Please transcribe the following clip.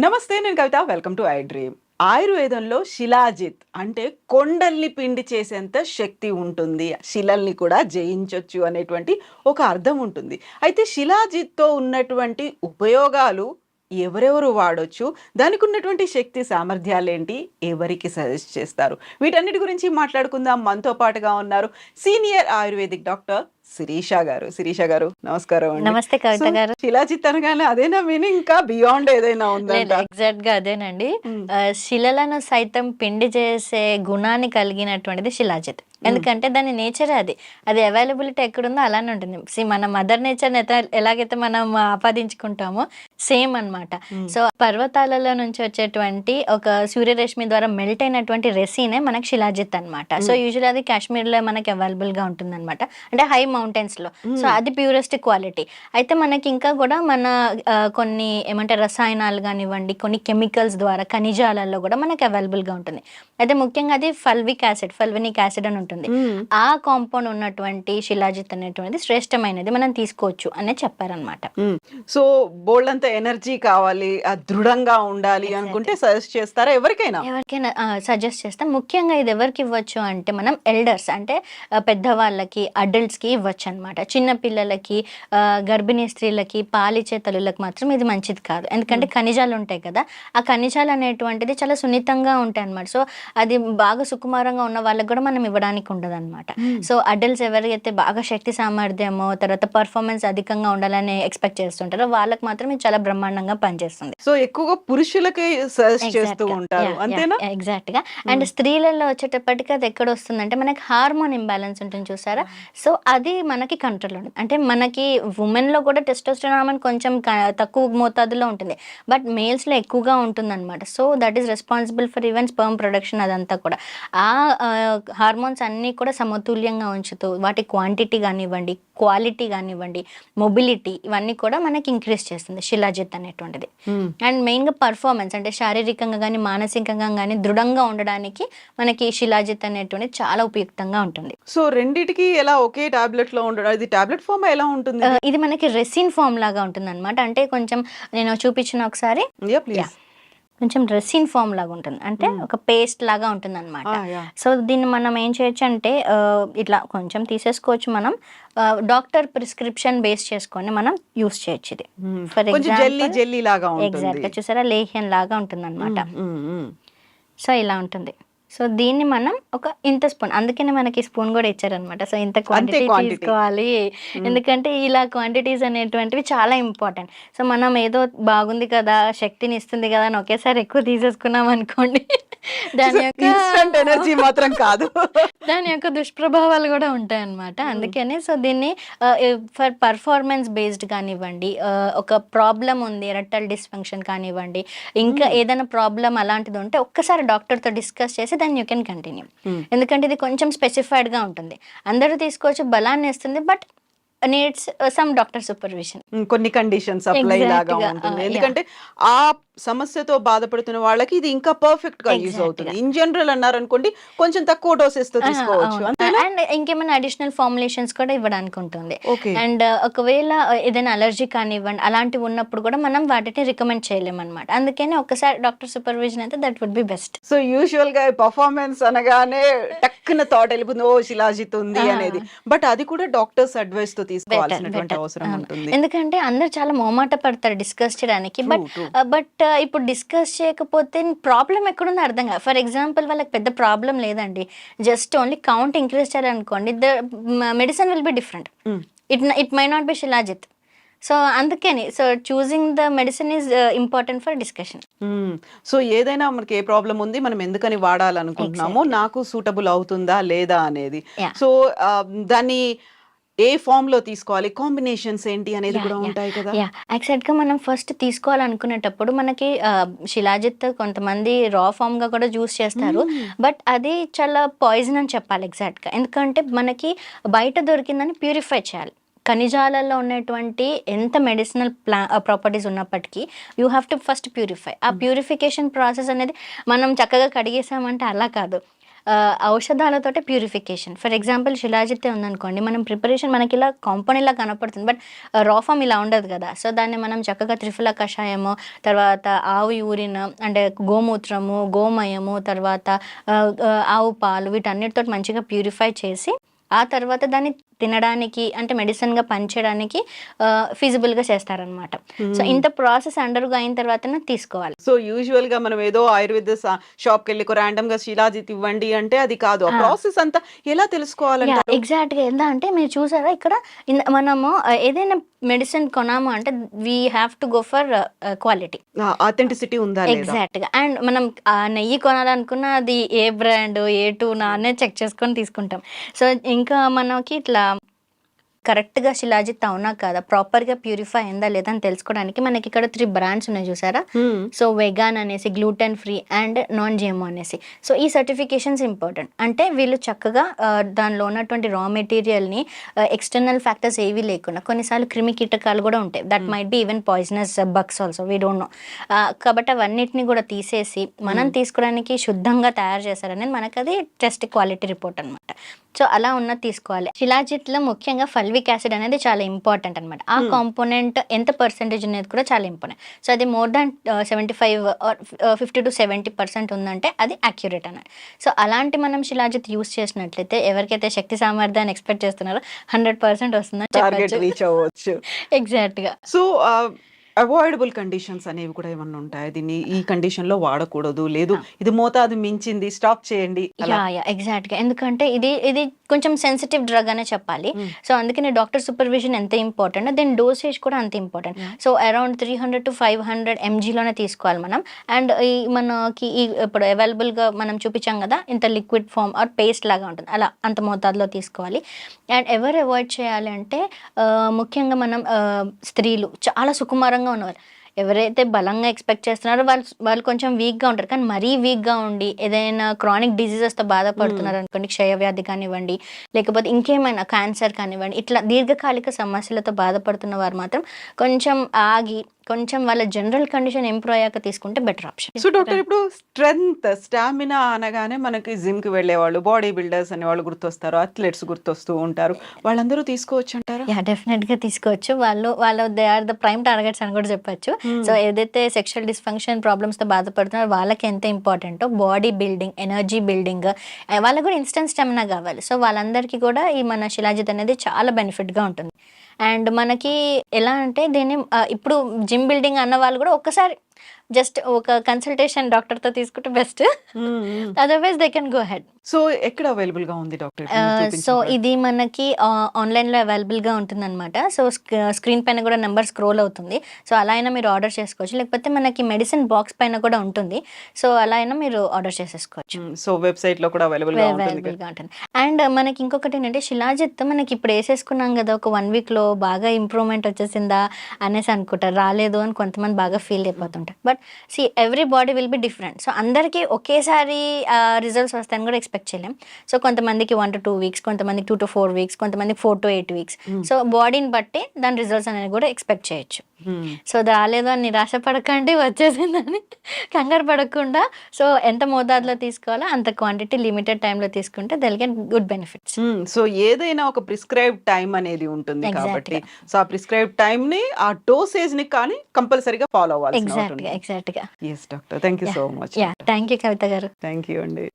నమస్తే, నేను Kavitha. Welcome to I dream. ఆయుర్వేదంలో శిలాజిత్ అంటే కొండల్ని పిండి చేసేంత శక్తి ఉంటుంది, శిలల్ని కూడా జయించొచ్చు అనేటువంటి ఒక అర్థం ఉంటుంది. అయితే శిలాజిత్తో ఉన్నటువంటి ఉపయోగాలు ఎవరెవరు వాడొచ్చు, దానికి ఉన్నటువంటి శక్తి సామర్థ్యాలేంటి, ఎవరికి సజెస్ట్ చేస్తారు, వీటన్నిటి గురించి మాట్లాడుకుందాం. మనతో పాటుగా ఉన్నారు సీనియర్ ఆయుర్వేదిక్ డాక్టర్ శిరీష గారు. శిరీష గారు, నమస్కారం అండి. నమస్తే కవిత గారు. శిలాజిత్ అనగానే అదేనా మీనింగ్, ఇంకా బియాండ్ ఏదైనా ఉందంట? ఎగ్జాక్ట్ గా అదేనండి. శిలలను సైతం పిండి చేసే గుణాన్ని కలిగినటువంటిది శిలాజిత్. ఎందుకంటే దాని నేచరే అది. అది అవైలబిలిటీ ఎక్కడుందో అలానే ఉంటుంది. మన మదర్ నేచర్ ఎలాగైతే మనం ఆపాదించుకుంటామో సేమ్ అన్నమాట. సో పర్వతాలలో నుంచి వచ్చేటువంటి ఒక సూర్యరశ్మి ద్వారా మెల్ట్ అయినటువంటి రెసీనే మనకి శిలాజిత్ అన్నమాట. సో యూజువల్ అది కాశ్మీర్ లో మనకి అవైలబుల్ గా ఉంటుంది అనమాట. అంటే హై మౌంటైన్స్ లో. సో అది ప్యూరెస్ట్ క్వాలిటీ. అయితే మనకి ఇంకా కూడా మన కొన్ని ఏమంటే రసాయనాలు కానివ్వండి, కొన్ని కెమికల్స్ ద్వారా ఖనిజాలలో కూడా మనకి అవైలబుల్ గా ఉంటుంది. అయితే ముఖ్యంగా అది ఫల్వినిక్ యాసిడ్ అని ఉంటుంది. ఆ కాంపౌండ్ ఉన్నటువంటి శిలాజిత్ అనేటువంటిది శ్రేష్టమైనది, మనం తీసుకోవచ్చు అనే చెప్పారనమాట. సో బోల్డ్ అంత ఎనర్జీ కావాలి, దృఢంగా ఉండాలి అనుకుంటే సజెస్ట్ చేస్తారా ఎవరికైనా? ఎవరికైనా సజెస్ట్ చేస్తాం. ముఖ్యంగా ఇది ఎవరికి ఇవ్వచ్చు అంటే మనం ఎల్డర్స్ అంటే పెద్దవాళ్ళకి, అడల్ట్స్ కి ఇవ్వచ్చు అనమాట. చిన్న పిల్లలకి, గర్భిణీ స్త్రీలకి, పాలిచ్చే తల్లులకు మాత్రం ఇది మంచిది కాదు. ఎందుకంటే ఖనిజాలు ఉంటాయి కదా, ఆ ఖనిజాలు అనేటువంటిది చాలా సున్నితంగా ఉంటాయి అనమాట. సో అది బాగా సుకుమారంగా ఉన్న వాళ్ళకి కూడా మనం ఇవ్వడానికి ఉండదు అనమాట. సో అడల్ట్స్ ఎవరైతే బాగా శక్తి సామర్థ్యమో, తర్వాత పర్ఫార్మెన్స్ అధికంగా ఉండాలని ఎక్స్పెక్ట్ చేస్తుంటారో వాళ్ళకి మాత్రం ఇది చాలా బ్రహ్మాండంగా పనిచేస్తుంది. సో ఎక్కువగా పురుషులకే సజెస్ట్ చేస్తూ ఉంటారు, అంతేనా? ఎగ్జాక్ట్ గా. అండ్ స్త్రీలలో వచ్చేటప్పటికి అది ఎక్కడ వస్తుందంటే మనకి హార్మోన్ ఇంబ్యాలెన్స్ ఉంటుంది చూసారా. సో అది మనకి కంట్రోల్ ఉంటుంది. అంటే మనకి ఉమెన్ లో కూడా టెస్టోస్టెరాన్ హార్మోన్ కొంచెం తక్కువ మోతాదులో ఉంటుంది, బట్ మేల్స్ లో ఎక్కువగా ఉంటుంది అనమాట. So that is responsible for even sperm production. అదంతా కూడా ఆ హార్మోన్స్ అన్నీ కూడా సమతుల్యంగా ఉంచుతూ వాటి క్వాంటిటీ కానివ్వండి, క్వాలిటీ కానివ్వండి, మొబిలిటీ, ఇవన్నీ కూడా మనకి ఇంక్రీజ్ చేస్తుంది శిలాజిత్ అనేటువంటిది. అండ్ మెయిన్ గా పర్ఫార్మెన్స్ అంటే శారీరకంగా కానీ మానసికంగా కానీ దృఢంగా ఉండడానికి మనకి శిలాజిత్ అనేటువంటిది చాలా ఉపయుక్తంగా ఉంటుంది. సో రెండిటికి ఎలా ఒకే టాబ్లెట్ లో ఉండడం, ఇది టాబ్లెట్ ఫామ్ ఎలా ఉంటుంది? ఇది మనకి రెసిన్ ఫామ్ లాగా ఉంటుంది అనమాట. అంటే కొంచెం నేను చూపించిన ఒకసారి, కొంచెం రెసిన్ ఫామ్ లాగా ఉంటుంది, అంటే ఒక పేస్ట్ లాగా ఉంటుంది అనమాట. సో దీన్ని మనం ఏం చేయొచ్చు అంటే ఇట్లా కొంచెం తీసేసుకోవచ్చు. మనం డాక్టర్ ప్రిస్క్రిప్షన్ బేస్ చేసుకొని మనం యూస్ చేయొచ్చు. ఇది ఫర్ ఎగ్జాంపుల్ ఎగ్జాక్ట్ గా చూసారా, లేహ్యం లాగా ఉంటుంది అనమాట. సో ఇలా ఉంటుంది. సో దీన్ని మనం ఒక ఇంత స్పూన్, అందుకనే మనకి స్పూన్ కూడా ఇచ్చారనమాట. సో ఇంత క్వాంటిటీ తీసుకోవాలి, ఎందుకంటే ఇలా క్వాంటిటీస్ అనేటువంటివి చాలా ఇంపార్టెంట్. సో మనం ఏదో బాగుంది కదా, శక్తిని ఇస్తుంది కదా అని ఒకేసారి ఎక్కువ తీసేసుకున్నాం అనుకోండి, దాని యొక్క ఎనర్జీ మాత్రం కాదు, దాని యొక్క దుష్ప్రభావాలు కూడా ఉంటాయి అనమాట. అందుకనే సో దీన్ని ఫర్ పర్ఫార్మెన్స్ బేస్డ్ కానివ్వండి, ఒక ప్రాబ్లం ఉంది ఎరెక్టైల్ డిస్ఫంక్షన్ కానివ్వండి, ఇంకా ఏదైనా ప్రాబ్లం అలాంటిది ఉంటే ఒక్కసారి డాక్టర్తో డిస్కస్ చేసి దెన్ యూ కెన్ కంటిన్యూ. ఎందుకంటే ఇది కొంచెం స్పెసిఫైడ్ గా ఉంటుంది. అందరూ తీసుకోవచ్చు, బలాన్ని ఇస్తుంది, but needs some doctor supervision. కొన్ని కండిషన్స్ అప్లై లాగా ఉంటుంది. ఎందుకంటే ఆ సమస్యతో బాధపడుతున్న వాళ్ళకి ఇది ఇంకా పర్ఫెక్ట్ గా యూజ్ అవుతుంది. ఇన్ జనరల్ అన్నారు అనుకోండి, కొంచెం తక్కువ డోసెస్ తో తీసుకోవచ్చు. అండ్ ఇంకేమైనా అడిషనల్ ఫార్ములేషన్స్ కూడా ఇవ్వడానికి ఉంటుంది. అండ్ ఒకవేళ ఏదైనా అలర్జీ కానివ్వండి అలాంటివి ఉన్నప్పుడు కూడా మనం వాటిని రికమెండ్ చేయలేము అనమాట. అందుకని ఒకసారి డాక్టర్ సూపర్విజన్ అయితే that would be best. So usual గా పర్ఫార్మెన్స్ అనగానే టక్కున థాట్ వెళ్ళిపోతుంది, ఓ శిలాజిత్ ఉంది అనేది. బట్ అది కూడా డాక్టర్స్ అడ్వైస్ తో తీసుకోవాల్సినటువంటి అవసరం ఉంటుంది. ఎందుకంటే అందరు చాలా మొహమాట పడతారు డిస్కస్ చేయడానికి. బట్ ఇప్పుడు డిస్కస్ చేయకపోతే ప్రాబ్లం ఎక్కడుందో అర్థం కాదు. ఫర్ ఎగ్జాంపుల్ వాళ్ళకి పెద్ద ప్రాబ్లం లేదండి, జస్ట్ ఓన్లీ కౌంట్ ఇంక్రీజ్ చేయాలనుకోండి, the medicine will be different. It may not be shilajit. So అందుకని so choosing the medicine is important for discussion. So ఏదైనా మనకి ఏ ప్రాబ్లం ఉంది, మనం ఎందుకని వాడాలనుకుంటున్నామో, నాకు సూటబుల్ అవుతుందా లేదా అనేది. సో దాన్ని ఏ ఫామ్ లో తీసుకోవాలి, కాంబినేషన్స్ ఏంటి అనేది కూడా ఉంటాయి కదా. ఎగ్జాక్ట్ గా మనం ఫస్ట్ తీసుకోవాలనుకునేటప్పుడు మనకి శిలాజిత్ కొంతమంది రా ఫామ్ గా కూడా యూస్ చేస్తారు, బట్ అది చాలా పాయిజన్ అని చెప్పాలి ఎగ్జాక్ట్ గా. ఎందుకంటే మనకి బయట దొరికిందని ప్యూరిఫై చేయాలి. ఖనిజాలలో ఉన్నటువంటి ఎంత మెడిసినల్ ప్రాపర్టీస్ ఉన్నప్పటికీ you have to first purify. ఆ ప్యూరిఫికేషన్ ప్రాసెస్ అనేది మనం చక్కగా కడిగేసామంటే అలా కాదు. ఔషధాలతోటే ప్యూరిఫికేషన్. ఫర్ ఎగ్జాంపుల్ శిలాజిత్ ఉందనుకోండి, మనం ప్రిపరేషన్ మనకి ఇలా కాంపౌండ్ కనపడుతుంది, బట్ రా ఫామ్ ఇలా ఉండదు కదా. సో దాన్ని మనం చక్కగా త్రిఫల కషాయము, తర్వాత ఆవు యూరిన్ అంటే గోమూత్రము, గోమయము, తర్వాత ఆవు పాలు, వీటన్నిటితో మంచిగా ప్యూరిఫై చేసి ఆ తర్వాత దాన్ని తినడానికి అంటే మెడిసిన్గా పనిచేయడానికి ఫీజిబుల్గా చేస్తారనమాట. సో ఇంత ప్రాసెస్ అండర్గా అయిన తర్వాతనే తీసుకోవాలి. సో యూజువల్ గా మనం ఏదో ఆయుర్వేద షాప్ కి వెళ్ళి ర్యాండమ్ గా శిలాజిత్ ఇవ్వండి అంటే అది కాదు. ఆ ప్రాసెస్ అంతా ఎలా తెలుసుకోవాలంటే ఎగ్జాక్ట్గా ఎలా అంటే మీరు చూసారా ఇక్కడ మనము ఏదైనా మెడిసిన్ కొనాము అంటే we have to go for quality, authenticity ఉందా లేదా. ఎగ్జాక్ట్గా. అండ్ మనం ఆ నెయ్యి కొనాలనుకున్న అది ఏ బ్రాండ్ ఏ టూనా అనేది చెక్ చేసుకొని తీసుకుంటాం. సో ఇంకా మనకి ఇట్లా కరెక్ట్గా శిలాజిత్ అవునా కాదా, ప్రాపర్గా ప్యూరిఫై అయిందా లేదా అని తెలుసుకోవడానికి మనకి ఇక్కడ 3 బ్రాండ్స్ ఉన్నాయి చూసారా. సో వెగాన్ అనేసి, gluten free and non GMO అనేసి. సో ఈ సర్టిఫికేషన్స్ ఇంపార్టెంట్. అంటే వీళ్ళు చక్కగా దానిలో ఉన్నటువంటి రా మెటీరియల్ని ఎక్స్టర్నల్ ఫ్యాక్టర్స్ ఏవి లేకుండా, కొన్నిసార్లు క్రిమి కీటకాలు కూడా ఉంటాయి, that might be even poisonous bugs also, we don't know. కాబట్టి అవన్నిటిని కూడా తీసేసి మనం తీసుకోవడానికి శుద్ధంగా తయారు చేశారనేది మనకు అది టెస్ట్ క్వాలిటీ రిపోర్ట్ అనమాట. సో అలా ఉన్నది తీసుకోవాలి. శిలాజిత్లో ముఖ్యంగా ఫల్విక్ యాసిడ్ అనేది చాలా ఇంపార్టెంట్ అనమాట. ఆ కాంపోనెంట్ ఎంత పర్సెంటేజ్ అనేది కూడా చాలా ఇంపార్టెంట్. సో అది మోర్ దాన్ 75 or 50 to 70% ఉందంటే అది అక్యురేట్ అన్నది. సో అలాంటి మనం శిలాజిత్ యూస్ చేసినట్లయితే ఎవరికైతే శక్తి సామర్థ్యాన్ని ఎక్స్పెక్ట్ చేస్తున్నారో 100% వస్తుందని టార్గెట్ రీచ్ అవ్వచ్చు. ఎగ్జాక్ట్గా. సో అవాయిడబుల్ కండిషన్స్ అనేవి కూడా ఏమన్నా ఉంటాయి, దీన్ని ఈ కండిషన్ లో వాడకూడదు, లేదు ఇది మోతాదు మించింది స్టాప్ చేయండి అలా? ఎగ్జాక్ట్గా. ఎందుకంటే ఇది ఇది కొంచెం సెన్సిటివ్ డ్రగ్ అనే చెప్పాలి. సో అందుకని డాక్టర్ సూపర్విజన్ ఎంత ఇంపార్టెంట్, దీని డోసేజ్ కూడా అంత ఇంపార్టెంట్. సో అరౌండ్ 300 to 500 mgలోనే తీసుకోవాలి మనం. అండ్ ఈ మనకి ఈ ఇప్పుడు అవైలబుల్గా మనం చూపించాం కదా, ఇంత లిక్విడ్ ఫామ్ ఆర్ పేస్ట్ లాగా ఉంటుంది, అలా అంత మోతాదులో తీసుకోవాలి. అండ్ ఎవరు అవాయిడ్ చేయాలి అంటే ముఖ్యంగా మనం స్త్రీలు, చాలా సుకుమారంగా ఉన్నవారు, ఎవరైతే బలంగా ఎక్స్పెక్ట్ చేస్తున్నారో వాళ్ళు కొంచెం వీక్గా ఉంటారు. కానీ మరీ వీక్గా ఉండి ఏదైనా క్రానిక్ డిజీజెస్తో బాధపడుతున్నారు అనుకోండి, క్షయవ్యాధి కానివ్వండి, లేకపోతే ఇంకేమైనా క్యాన్సర్ కానివ్వండి, ఇట్లా దీర్ఘకాలిక సమస్యలతో బాధపడుతున్న వారు మాత్రం కొంచెం ఆగి కొంచెం వాళ్ళ జనరల్ కండిషన్ ఇంప్రూవ్ అయ్యాక తీసుకుంటే బెటర్ ఆప్షన్. సో డాక్టర్, ఇప్పుడు స్ట్రెంగ్త్, స్టామినా అనగానే మనకి జిమ్ కి వెళ్ళే వాళ్ళు, బాడీ బిల్డర్స్ అనే వాళ్ళు గుర్తొస్తారు, అథ్లెట్స్ గుర్తొస్తూ ఉంటారు, వాళ్ళందరూ తీసుకోవచ్చు అంటారా? డెఫినెట్ గా తీసుకోవచ్చు. వాళ్ళు they are the prime targets అని కూడా చెప్పొచ్చు. సో ఏదైతే సెక్షువల్ డిస్ఫంక్షన్ ప్రాబ్లమ్స్ తో బాధపడుతున్నారో వాళ్ళకి ఎంత ఇంపార్టెంటో బాడీ బిల్డింగ్, ఎనర్జీ బిల్డింగ్, వాళ్ళకి కూడా ఇన్స్టెంట్ స్టామినా కావాలి. సో వాళ్ళందరికీ కూడా ఈ మన శిలాజిత్ అనేది చాలా బెనిఫిట్ గా ఉంటుంది. అండ్ మనకి ఎలా అంటే దీన్ని ఇప్పుడు జిమ్ బిల్డింగ్ అన్న వాళ్ళు కూడా ఒక్కసారి జస్ట్ ఒక కన్సల్టేషన్ డాక్టర్తో తీసుకుంటే best, otherwise they can go head. So ఎక్కడ అవైలబుల్ గా ఉంది డాక్టర్? సో ఇది మనకి ఆన్లైన్లో అవైలబుల్గా ఉంటుంది అనమాట. సో స్క్రీన్ పైన కూడా నెంబర్ స్క్రోల్ అవుతుంది. సో అలా అయినా మీరు ఆర్డర్ చేసుకోవచ్చు, లేకపోతే మనకి మెడిసిన్ బాక్స్ పైన కూడా ఉంటుంది. సో అలా అయినా మీరు ఆర్డర్ చేసేసుకోవచ్చు. సో వెబ్సైట్ లో కూడా అవైలబుల్గా ఉంటుంది. అండ్ మనకి ఇంకొకటి ఏంటంటే శిలాజిత్ మనకి ఇప్పుడు వేసేసుకున్నాం కదా, ఒక 1 week లో బాగా ఇంప్రూవ్మెంట్ వచ్చేసిందా అనేసి అనుకుంటారు, రాలేదు అని కొంతమంది బాగా ఫీల్ అయిపోతుంటారు. But see every body will be different. So అందరికీ ఒకేసారి రిజల్ట్స్ వస్తాయని కూడా ఎక్స్పెక్ట్ చేయలేం. సో కొంతమందికి 1 to 2 weeks, కొంతమందికి 2 to 4 weeks, కొంతమందికి 4 to 8 weeks. సో బాడీని బట్టి దాని రిజల్ట్స్ అనేది కూడా ఎక్స్పెక్ట్ చేయొచ్చు. సో రాలేదు అని నిరాశ పడకండి, వచ్చేసిందని కంగారు పడకుండా సో ఎంత మోతాదులో తీసుకోవాలో అంత క్వాంటిటీ లిమిటెడ్ టైంలో తీసుకుంటే they'll get good benefits. So ఏదైనా ఒక ప్రిస్క్రైబ్ టైం అనేది ఉంటుంది కాబట్టి సో ఆ ప్రిస్క్రైబ్ టైం ని, ఆ డోసేజ్ ని కానీ కంపల్సరీగా ఫాలో అవ్వాలి. ఎగ్జాక్ట్గా. Yes doctor, thank you so much. Thank you Kavitha garu. Thank you అండి.